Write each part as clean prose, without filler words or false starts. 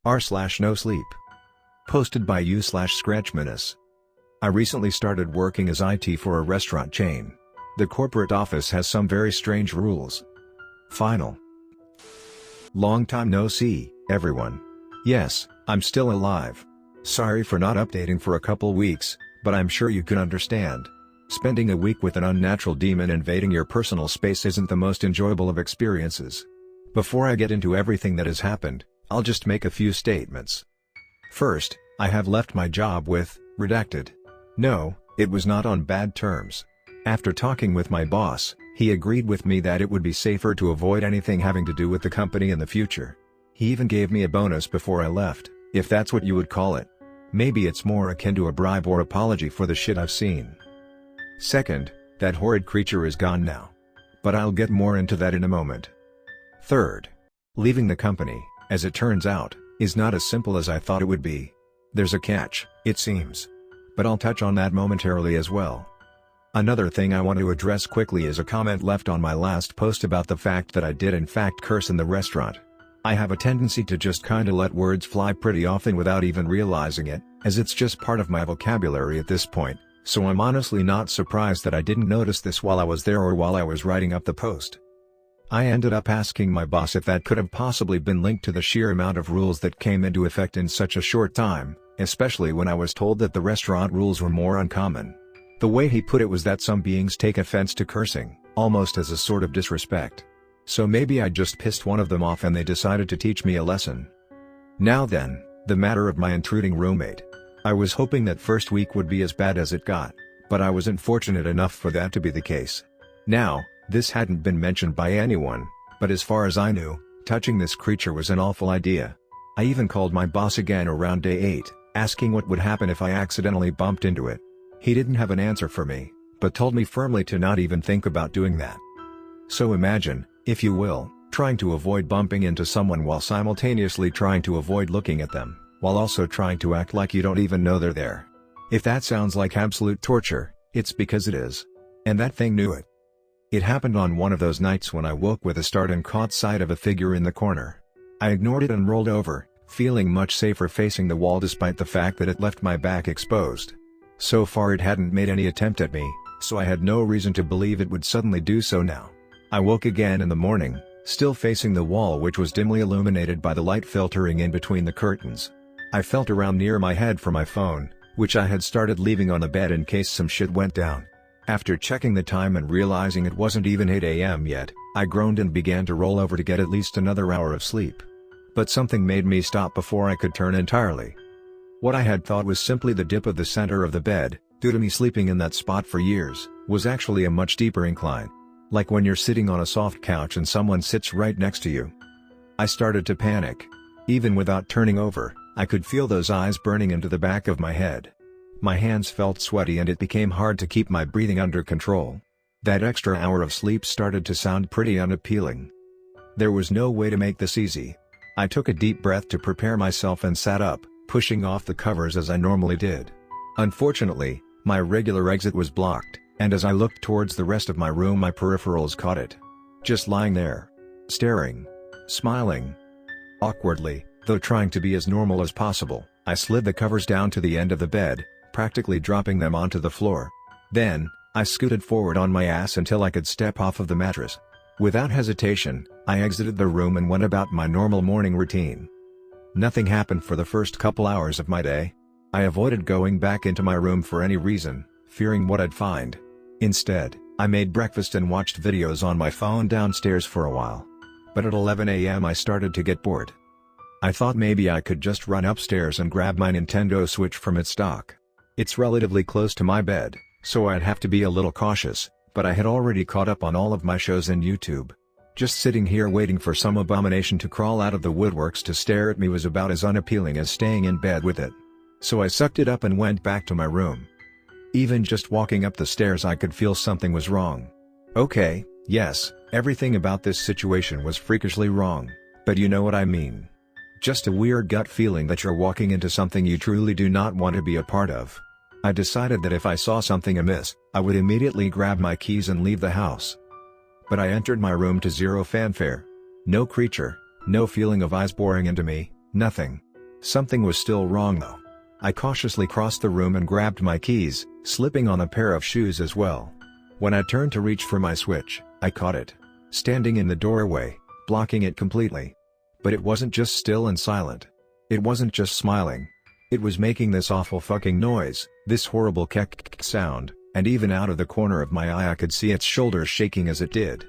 r/Nosleep. Posted by u/scratchminus. I recently started working as IT for a restaurant chain. The corporate office has some very strange rules. Final. Long time no see, everyone. Yes, I'm still alive. Sorry for not updating for a couple weeks, but I'm sure you can understand. Spending a week with an unnatural demon invading your personal space isn't the most enjoyable of experiences. Before I get into everything that has happened, I'll just make a few statements. First, I have left my job with, redacted. No, it was not on bad terms. After talking with my boss, he agreed with me that it would be safer to avoid anything having to do with the company in the future. He even gave me a bonus before I left, if that's what you would call it. Maybe it's more akin to a bribe or apology for the shit I've seen. Second, that horrid creature is gone now. But I'll get more into that in a moment. Third, leaving the company, as it turns out, is not as simple as I thought it would be. There's a catch, it seems. But I'll touch on that momentarily as well. Another thing I want to address quickly is a comment left on my last post about the fact that I did in fact curse in the restaurant. I have a tendency to just kinda let words fly pretty often without even realizing it, as it's just part of my vocabulary at this point, so I'm honestly not surprised that I didn't notice this while I was there or while I was writing up the post. I ended up asking my boss if that could have possibly been linked to the sheer amount of rules that came into effect in such a short time, especially when I was told that the restaurant rules were more uncommon. The way he put it was that some beings take offense to cursing, almost as a sort of disrespect. So maybe I just pissed one of them off and they decided to teach me a lesson. Now then, the matter of my intruding roommate. I was hoping that first week would be as bad as it got, but I wasn't fortunate enough for that to be the case. Now, this hadn't been mentioned by anyone, but as far as I knew, touching this creature was an awful idea. I even called my boss again around day 8, asking what would happen if I accidentally bumped into it. He didn't have an answer for me, but told me firmly to not even think about doing that. So imagine, if you will, trying to avoid bumping into someone while simultaneously trying to avoid looking at them, while also trying to act like you don't even know they're there. If that sounds like absolute torture, it's because it is. And that thing knew it. It happened on one of those nights when I woke with a start and caught sight of a figure in the corner. I ignored it and rolled over, feeling much safer facing the wall despite the fact that it left my back exposed. So far it hadn't made any attempt at me, so I had no reason to believe it would suddenly do so now. I woke again in the morning, still facing the wall which was dimly illuminated by the light filtering in between the curtains. I felt around near my head for my phone, which I had started leaving on the bed in case some shit went down. After checking the time and realizing it wasn't even 8 AM yet, I groaned and began to roll over to get at least another hour of sleep. But something made me stop before I could turn entirely. What I had thought was simply the dip of the center of the bed, due to me sleeping in that spot for years, was actually a much deeper incline. Like when you're sitting on a soft couch and someone sits right next to you. I started to panic. Even without turning over, I could feel those eyes burning into the back of my head. My hands felt sweaty and it became hard to keep my breathing under control. That extra hour of sleep started to sound pretty unappealing. There was no way to make this easy. I took a deep breath to prepare myself and sat up, pushing off the covers as I normally did. Unfortunately, my regular exit was blocked, and as I looked towards the rest of my room my peripherals caught it. Just lying there. Staring. Smiling. Awkwardly, though trying to be as normal as possible, I slid the covers down to the end of the bed, practically dropping them onto the floor. Then, I scooted forward on my ass until I could step off of the mattress. Without hesitation, I exited the room and went about my normal morning routine. Nothing happened for the first couple hours of my day. I avoided going back into my room for any reason, fearing what I'd find. Instead, I made breakfast and watched videos on my phone downstairs for a while. But at 11 AM I started to get bored. I thought maybe I could just run upstairs and grab my Nintendo Switch from its dock. It's relatively close to my bed, so I'd have to be a little cautious, but I had already caught up on all of my shows in YouTube. Just sitting here waiting for some abomination to crawl out of the woodworks to stare at me was about as unappealing as staying in bed with it. So I sucked it up and went back to my room. Even just walking up the stairs I could feel something was wrong. Okay, yes, everything about this situation was freakishly wrong, but you know what I mean. Just a weird gut feeling that you're walking into something you truly do not want to be a part of. I decided that if I saw something amiss, I would immediately grab my keys and leave the house. But I entered my room to zero fanfare. No creature, no feeling of eyes boring into me, nothing. Something was still wrong though. I cautiously crossed the room and grabbed my keys, slipping on a pair of shoes as well. When I turned to reach for my switch, I caught it standing in the doorway, blocking it completely. But it wasn't just still and silent. It wasn't just smiling. It was making this awful fucking noise, this horrible kek sound, and even out of the corner of my eye I could see its shoulders shaking as it did.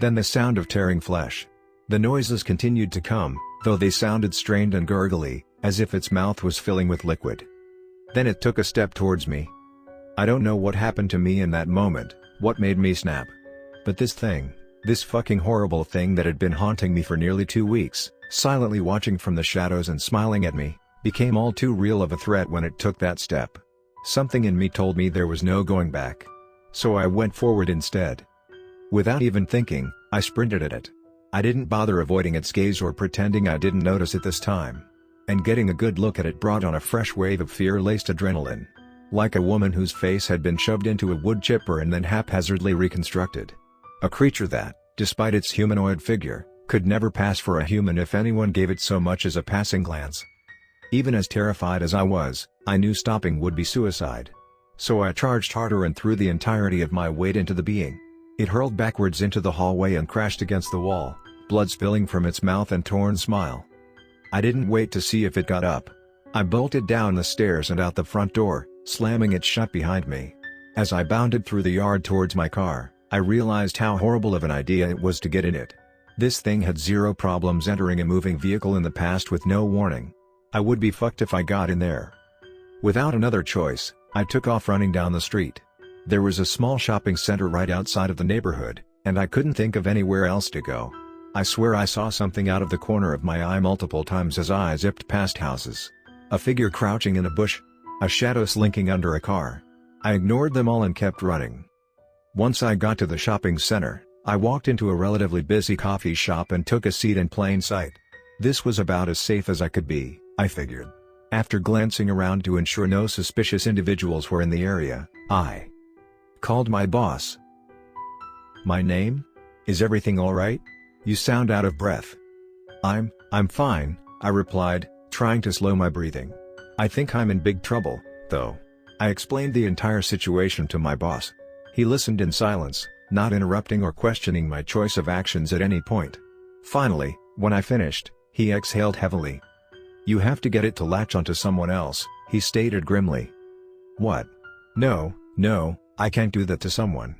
Then the sound of tearing flesh. The noises continued to come, though they sounded strained and gurgly, as if its mouth was filling with liquid. Then it took a step towards me. I don't know what happened to me in that moment, what made me snap. But this thing, this fucking horrible thing that had been haunting me for nearly 2 weeks, silently watching from the shadows and smiling at me, became all too real of a threat when it took that step. Something in me told me there was no going back. So I went forward instead. Without even thinking, I sprinted at it. I didn't bother avoiding its gaze or pretending I didn't notice it this time. And getting a good look at it brought on a fresh wave of fear-laced adrenaline. Like a woman whose face had been shoved into a wood chipper and then haphazardly reconstructed. A creature that, despite its humanoid figure, could never pass for a human if anyone gave it so much as a passing glance. Even as terrified as I was, I knew stopping would be suicide. So I charged harder and threw the entirety of my weight into the being. It hurled backwards into the hallway and crashed against the wall, blood spilling from its mouth and torn smile. I didn't wait to see if it got up. I bolted down the stairs and out the front door, slamming it shut behind me. As I bounded through the yard towards my car, I realized how horrible of an idea it was to get in it. This thing had zero problems entering a moving vehicle in the past with no warning. I would be fucked if I got in there. Without another choice, I took off running down the street. There was a small shopping center right outside of the neighborhood, and I couldn't think of anywhere else to go. I swear I saw something out of the corner of my eye multiple times as I zipped past houses. A figure crouching in a bush. A shadow slinking under a car. I ignored them all and kept running. Once I got to the shopping center, I walked into a relatively busy coffee shop and took a seat in plain sight. This was about as safe as I could be, I figured. After glancing around to ensure no suspicious individuals were in the area, I called my boss. "My name? Is everything alright? You sound out of breath." I'm fine," I replied, trying to slow my breathing. "I think I'm in big trouble, though." I explained the entire situation to my boss. He listened in silence, not interrupting or questioning my choice of actions at any point. Finally, when I finished, he exhaled heavily. "You have to get it to latch onto someone else," he stated grimly. "What? No, I can't do that to someone."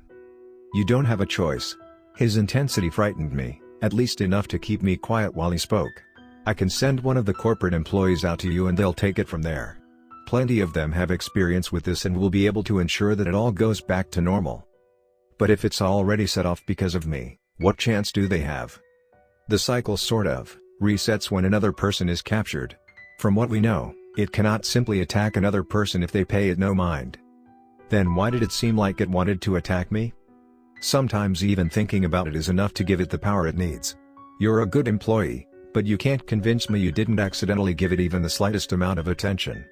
"You don't have a choice." His intensity frightened me, at least enough to keep me quiet while he spoke. "I can send one of the corporate employees out to you and they'll take it from there. Plenty of them have experience with this and will be able to ensure that it all goes back to normal. But if it's already set off because of me, what chance do they have? The cycle sort of resets when another person is captured. From what we know, it cannot simply attack another person if they pay it no mind. Then why did it seem like it wanted to attack me? Sometimes even thinking about it is enough to give it the power it needs. You're a good employee, but you can't convince me you didn't accidentally give it even the slightest amount of attention."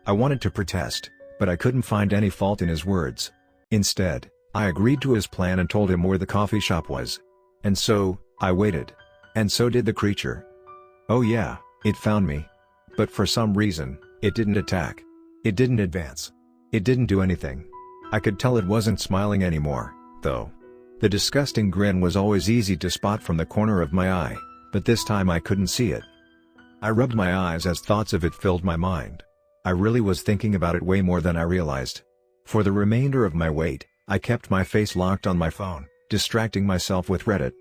I wanted to protest, but I couldn't find any fault in his words. Instead, I agreed to his plan and told him where the coffee shop was. And so, I waited. And so did the creature. Oh yeah, it found me. But for some reason, it didn't attack. It didn't advance. It didn't do anything. I could tell it wasn't smiling anymore, though. The disgusting grin was always easy to spot from the corner of my eye, but this time I couldn't see it. I rubbed my eyes as thoughts of it filled my mind. I really was thinking about it way more than I realized. For the remainder of my wait, I kept my face locked on my phone, distracting myself with Reddit.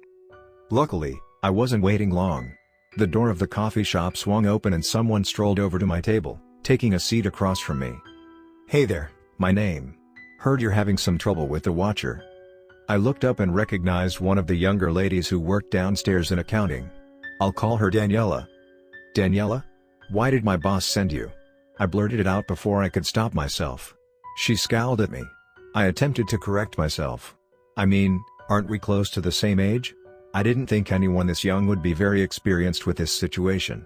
Luckily, I wasn't waiting long. The door of the coffee shop swung open and someone strolled over to my table, taking a seat across from me. "Hey there, my name. Heard you're having some trouble with the watcher." I looked up and recognized one of the younger ladies who worked downstairs in accounting. "I'll call her Daniela." "Daniela? Why did my boss send you?" I blurted it out before I could stop myself. She scowled at me. I attempted to correct myself. "I mean, aren't we close to the same age?" I didn't think anyone this young would be very experienced with this situation.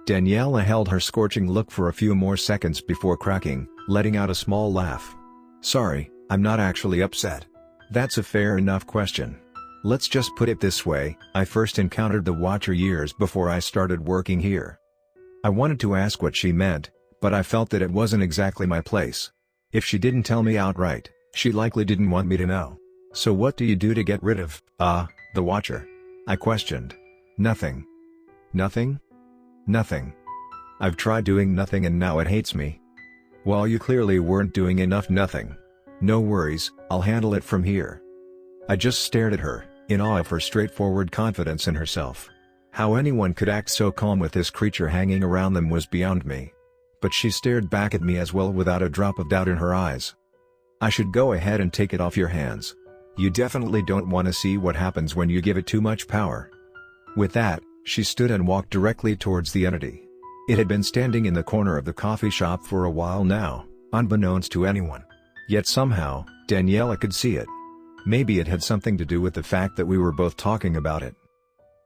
Daniela held her scorching look for a few more seconds before cracking, letting out a small laugh. "Sorry, I'm not actually upset." "That's a fair enough question. Let's just put it this way, I first encountered the Watcher years before I started working here." I wanted to ask what she meant, but I felt that it wasn't exactly my place. If she didn't tell me outright, she likely didn't want me to know. So what do you do to get rid of, the Watcher? I questioned. Nothing. Nothing? Nothing. I've tried doing nothing and now it hates me. Well, you clearly weren't doing enough nothing. No worries, I'll handle it from here. I just stared at her, in awe of her straightforward confidence in herself. How anyone could act so calm with this creature hanging around them was beyond me. But she stared back at me as well without a drop of doubt in her eyes. I should go ahead and take it off your hands. You definitely don't want to see what happens when you give it too much power. With that, she stood and walked directly towards the entity. It had been standing in the corner of the coffee shop for a while now, unbeknownst to anyone. Yet somehow, Daniela could see it. Maybe it had something to do with the fact that we were both talking about it.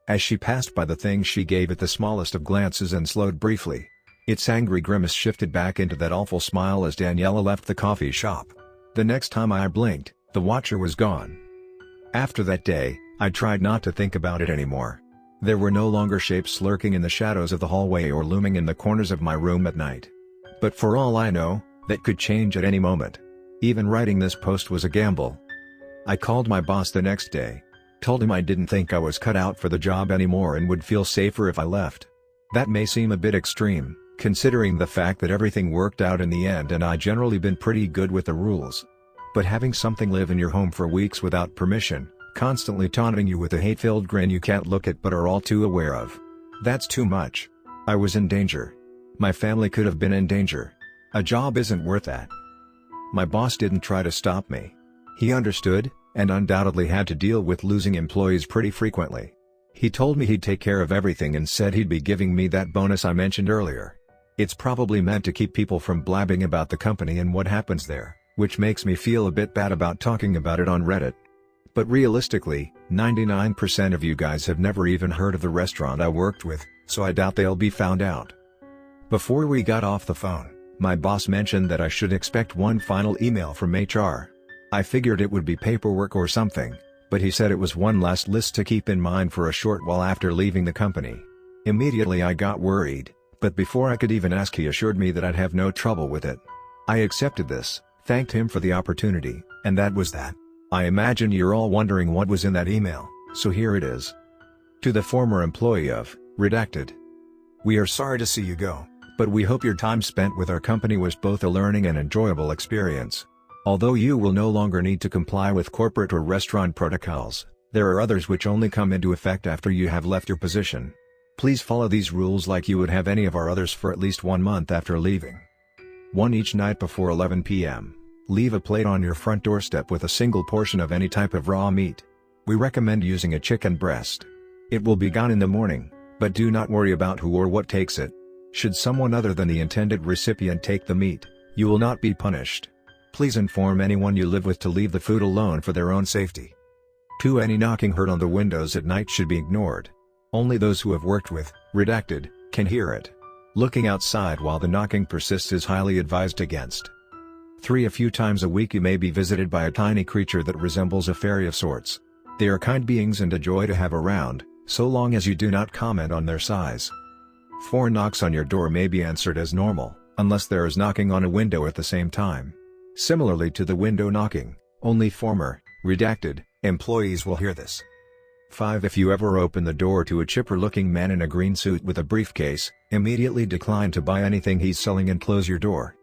As she passed by the thing, she gave it the smallest of glances and slowed briefly. Its angry grimace shifted back into that awful smile as Daniela left the coffee shop. The next time I blinked, the Watcher was gone. After that day, I tried not to think about it anymore. There were no longer shapes lurking in the shadows of the hallway or looming in the corners of my room at night. But for all I know, that could change at any moment. Even writing this post was a gamble. I called my boss the next day. Told him I didn't think I was cut out for the job anymore and would feel safer if I left. That may seem a bit extreme, considering the fact that everything worked out in the end and I generally been pretty good with the rules. But having something live in your home for weeks without permission, constantly taunting you with a hate-filled grin you can't look at but are all too aware of. That's too much. I was in danger. My family could have been in danger. A job isn't worth that. My boss didn't try to stop me. He understood, and undoubtedly had to deal with losing employees pretty frequently. He told me he'd take care of everything and said he'd be giving me that bonus I mentioned earlier. It's probably meant to keep people from blabbing about the company and what happens there, which makes me feel a bit bad about talking about it on Reddit. But realistically, 99% of you guys have never even heard of the restaurant I worked with, so I doubt they'll be found out. Before we got off the phone, my boss mentioned that I should expect one final email from HR. I figured it would be paperwork or something, but he said it was one last list to keep in mind for a short while after leaving the company. Immediately I got worried, but before I could even ask he assured me that I'd have no trouble with it. I accepted this, thanked him for the opportunity, and that was that. I imagine you're all wondering what was in that email, so here it is. To the former employee of, Redacted. We are sorry to see you go, but we hope your time spent with our company was both a learning and enjoyable experience. Although you will no longer need to comply with corporate or restaurant protocols, there are others which only come into effect after you have left your position. Please follow these rules like you would have any of our others for at least 1 month after leaving. 1. Each night before 11 p.m., leave a plate on your front doorstep with a single portion of any type of raw meat. We recommend using a chicken breast. It will be gone in the morning, but do not worry about who or what takes it. Should someone other than the intended recipient take the meat, you will not be punished. Please inform anyone you live with to leave the food alone for their own safety. 2. Any knocking heard on the windows at night should be ignored. Only those who have worked with, Redacted, can hear it. Looking outside while the knocking persists is highly advised against. 3. A few times a week you may be visited by a tiny creature that resembles a fairy of sorts. They are kind beings and a joy to have around, so long as you do not comment on their size. 4. Knocks on your door may be answered as normal, unless there is knocking on a window at the same time. Similarly to the window knocking, only former, Redacted, employees will hear this. 5. If you ever open the door to a chipper-looking man in a green suit with a briefcase, immediately decline to buy anything he's selling and close your door.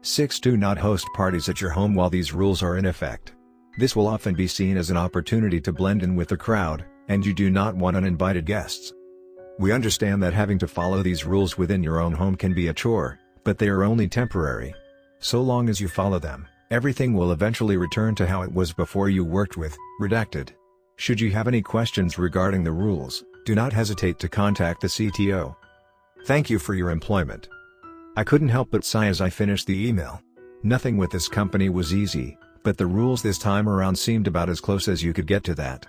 6. Do not host parties at your home while these rules are in effect. This will often be seen as an opportunity to blend in with the crowd, and you do not want uninvited guests. We understand that having to follow these rules within your own home can be a chore, but they are only temporary. So long as you follow them, everything will eventually return to how it was before you worked with, Redacted. Should you have any questions regarding the rules, do not hesitate to contact the CTO. Thank you for your employment. I couldn't help but sigh as I finished the email. Nothing with this company was easy, but the rules this time around seemed about as close as you could get to that.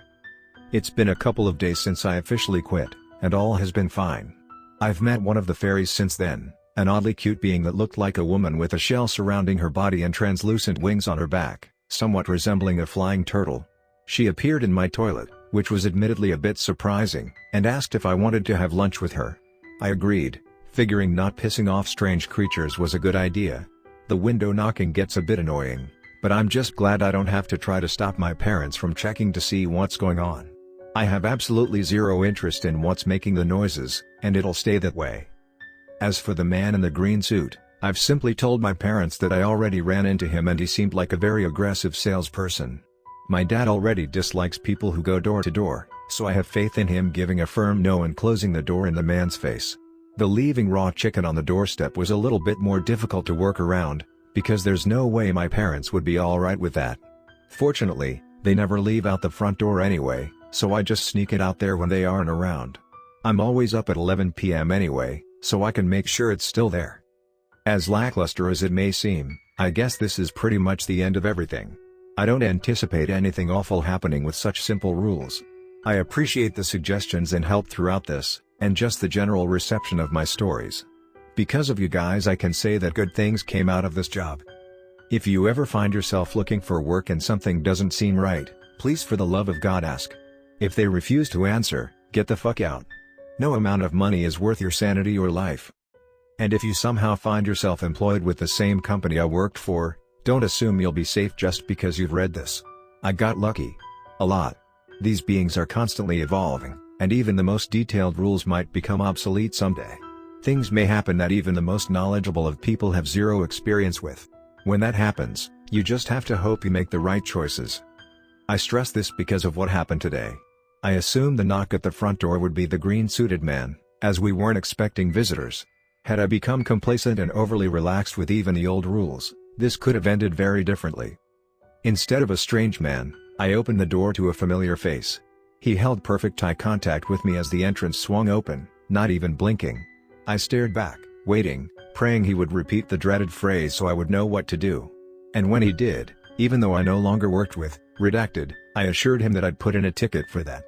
It's been a couple of days since I officially quit, and all has been fine. I've met one of the fairies since then, an oddly cute being that looked like a woman with a shell surrounding her body and translucent wings on her back, somewhat resembling a flying turtle. She appeared in my toilet, which was admittedly a bit surprising, and asked if I wanted to have lunch with her. I agreed, Figuring not pissing off strange creatures was a good idea. The window knocking gets a bit annoying, but I'm just glad I don't have to try to stop my parents from checking to see what's going on. I have absolutely zero interest in what's making the noises, and it'll stay that way. As for the man in the green suit, I've simply told my parents that I already ran into him and he seemed like a very aggressive salesperson. My dad already dislikes people who go door to door, so I have faith in him giving a firm no and closing the door in the man's face. The leaving raw chicken on the doorstep was a little bit more difficult to work around, because there's no way my parents would be alright with that. Fortunately, they never leave out the front door anyway, so I just sneak it out there when they aren't around. I'm always up at 11 p.m. anyway, so I can make sure it's still there. As lackluster as it may seem, I guess this is pretty much the end of everything. I don't anticipate anything awful happening with such simple rules. I appreciate the suggestions and help throughout this, and just the general reception of my stories. Because of you guys I can say that good things came out of this job. If you ever find yourself looking for work and something doesn't seem right, please for the love of God ask. If they refuse to answer, get the fuck out. No amount of money is worth your sanity or life. And if you somehow find yourself employed with the same company I worked for, don't assume you'll be safe just because you've read this. I got lucky. A lot. These beings are constantly evolving, and even the most detailed rules might become obsolete someday. Things may happen that even the most knowledgeable of people have zero experience with. When that happens, you just have to hope you make the right choices. I stress this because of what happened today. I assumed the knock at the front door would be the green-suited man, as we weren't expecting visitors. Had I become complacent and overly relaxed with even the old rules, this could have ended very differently. Instead of a strange man, I opened the door to a familiar face. He held perfect eye contact with me as the entrance swung open, not even blinking. I stared back, waiting, praying he would repeat the dreaded phrase so I would know what to do. And when he did, even though I no longer worked with, redacted, I assured him that I'd put in a ticket for that.